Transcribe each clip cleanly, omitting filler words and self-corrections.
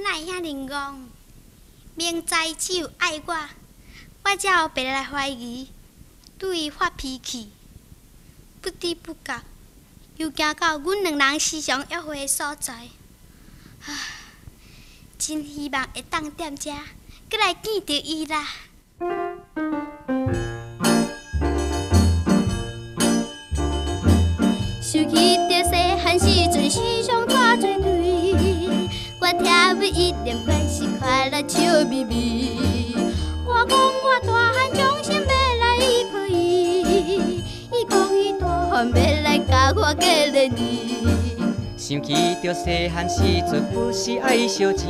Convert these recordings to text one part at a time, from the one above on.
哪会遐尼戆？明知只有爱我，我才有白来怀疑，对伊发脾气，不知不觉又行到阮两人时常约会的所在。真希望会当踮遮，搁来见到伊啦。想起着细汉时阵时常带做对，我听每一念怪是快乐笑眯眯。我讲我大汉将心要来依靠伊，伊讲伊大汉要来甲我过日子。想起着细汉时阵不是爱烧钱，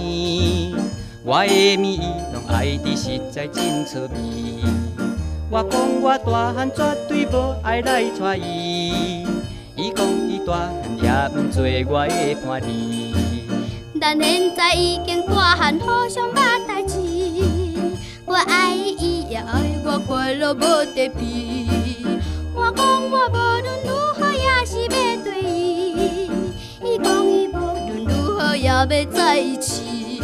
我的蜜意拢爱得实在真趣味。我讲我大汉绝对无爱来娶伊，伊讲伊大汉也毋做我的伴侣。咱现在已经大汉，互相捌代志，我爱伊也爱我，快乐无得比。我讲我无论如何也是要对伊，伊讲伊无论如何也要在一起。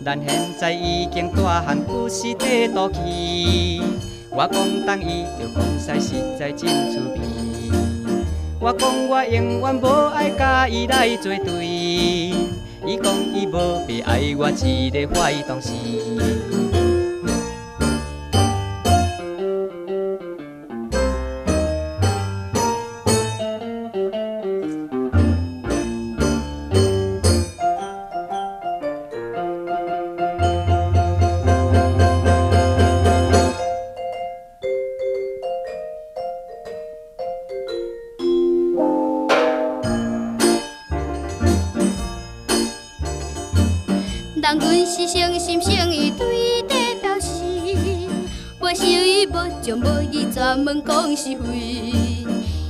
咱现在已经大汉，不是地肚气。我讲当伊，就讲西实在真趣味。我讲我永远无爱甲伊来作对，伊讲伊无必爱我一个坏东西。人阮是诚心诚意对伊地表示，无想伊无情无义，专门讲是非。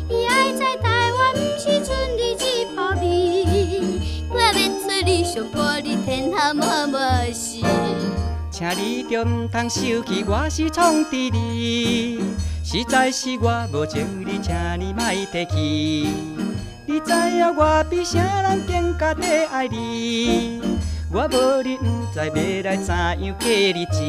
伊爱在台湾，毋是剩你一泡面。我要找你上伴你天下满满是。请你着毋通生气，我是创治你。实在是我无情，你请你莫提起。你知影我比啥人更加地爱你。我无你，毋知要来怎样过日子。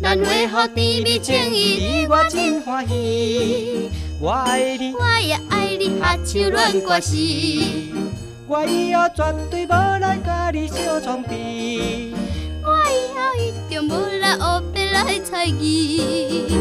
咱会好甜蜜情意，你我真欢喜。我爱你，我也爱你，合手乱歌诗。我以后绝对无来甲你小创逼。我以后一定无来黑白来猜疑。